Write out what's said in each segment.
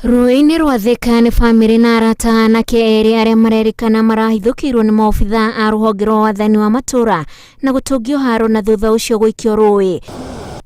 Rũũĩ-inĩ rwa Thika nĩ bamĩrĩ na arata anake erĩ arĩa marerĩkana marahithũkĩirwo nĩ maobithaa a rũhonge rwa wathani wa matũũra na gũtũngio haro na thutha ũcio gũikio rũũĩ.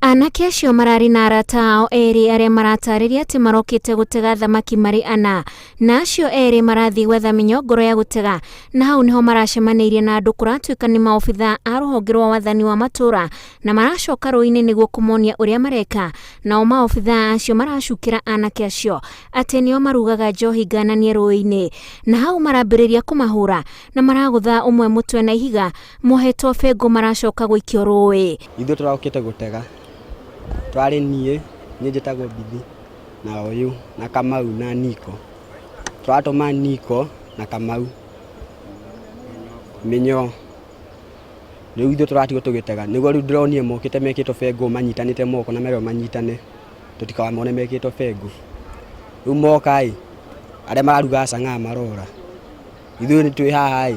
Anake acio mararĩ na arata ao erĩ arĩa maratarĩria atĩ marokĩte gũtega thamaki marĩ ana, na acio erĩ marathiĩ gwetha mĩnyongoro ya gũtega, na hau niho maracemanĩirie na andũ kũratuĩka nĩ maobithaa a rũhonge rwa wathani wa matũũra na maracoka rũũĩ-inĩ nĩguo kũmonia ũrĩa mareka. Nao maobithaa acio maracukĩra anake acio atĩ nĩo marugaga njohi ngananie rũũĩ-inĩ, na hau marambĩrĩria kũmahũra na maragũtha ũmwe mũtwe na ihiga mohetwo bengo maracoka gũikio rũũĩ. Ithuĩ tũrokĩte gũtega, twarĩ niĩ njĩtagwo Bithi na ũyũ na Kamau na Niko. Twatũma Niko na Kamau mĩnyoo. Rĩu ithuĩ tũratigwo tũgĩtega, nĩguo rĩu ndĩronire mokĩte mekĩtwo bengo manyitanĩte moko na merwo manyitane tũtikamone mekĩtwo bengo. Rĩu moka arĩa mararuga cang'aa marora, ithuĩ nĩ twĩ haha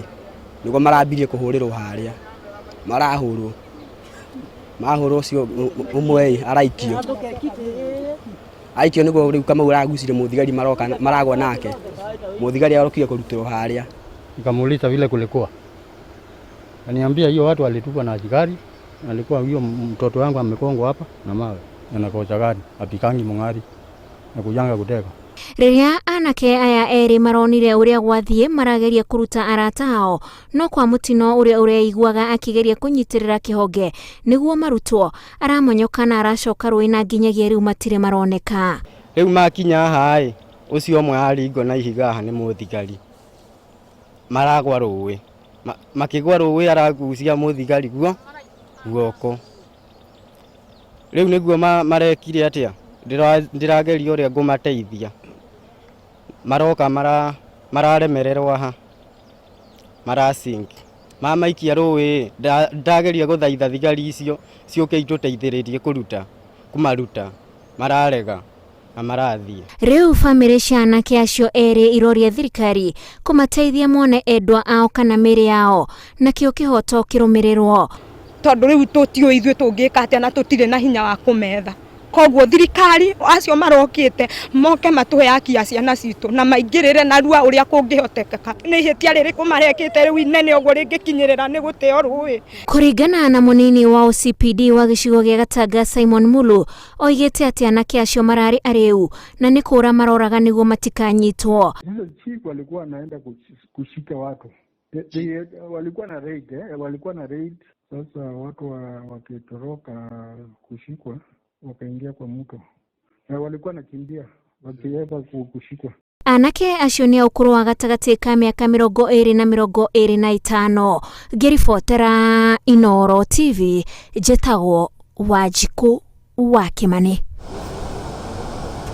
nĩguo marambirie kũhũrĩrwo harĩa, marahũrwo ũcio ũmwe araikio nĩguo rĩu Kamau aragucire mũthigari maragwa nake, mũthigari arokire kũrutĩrwo harĩa. Nikamuuliza vile kulikuwa, kaniambia hiyo watu walitupa na thigari, alikuwa hiyo mtoto wangu amekongwa hapa na mawe na kocha gani apikangi mung'ari na kujanga kutega. Rĩrĩa anake aya erĩ maronire ũrĩa gwathiĩ marageria kũruta arata ao, no kwa mũtino ũrĩa ũreiguaga akĩgeria kũnyitĩrĩra kĩhonge nĩguo marutwo, aramonyoka na aracoka rũũĩ na nginyagia rĩu matirĩ maroneka. Rĩu makinya haha ũcio ũmwe aringo na ihiga haha nĩ mũthigari, maragwa rũũĩ, makĩgwa rũũĩ aragucia mũthigari guoko. Rĩu nĩguo marekire atĩa, ndĩrageria ũrĩa ngũmateithia, maroka mararemererwo aha, marasinki mamaikia rũũĩ. Ndageria gũthaitha thigari icio ciũke itũteithĩrĩrie kũmaruta, mararega na marathiĩ. Rĩu bamĩrĩ cia anake acio erĩ iroria thirikari kũmateithia mone endwa ao kana mĩĩrĩ yao, nakĩo kĩhoto kĩrũmĩrĩrwo. Tondũ rĩu tũtiũĩ ithuĩ tũngĩka atĩa na tũtirĩ na hinya wa kũmetha. Koguo thirikari acio marokĩte moke matũhe haki ya ciana citũ na maingĩrĩre narua ũrĩa kũngĩhotekeka. Nĩ ihĩtia rĩrĩkũ marekĩte rĩu inene ũguo rĩngĩkinyĩrĩra nĩ gũteo rũũĩ? Kũringana na mũnini wa OCPD wa gĩcigo gĩa Gatanga Simon Mulu, oigĩte atĩ anake acio mararĩ arĩu na nĩ kũũra maroraga nĩguo matikanyitwo. Chief walikuwa anaenda kushika watu, walikuwa na raid. Sasa watu wakitoroka kushikwa wakaingia kwa mto na walikuwa nakimbia wakiweza kushikwa. Anake acio nĩ ũkũrũ wa gatagatĩ ka mĩaka 20 na 25. Ngĩribotera Inooro TV, njĩtagwo Wanjikũ wa Kimani.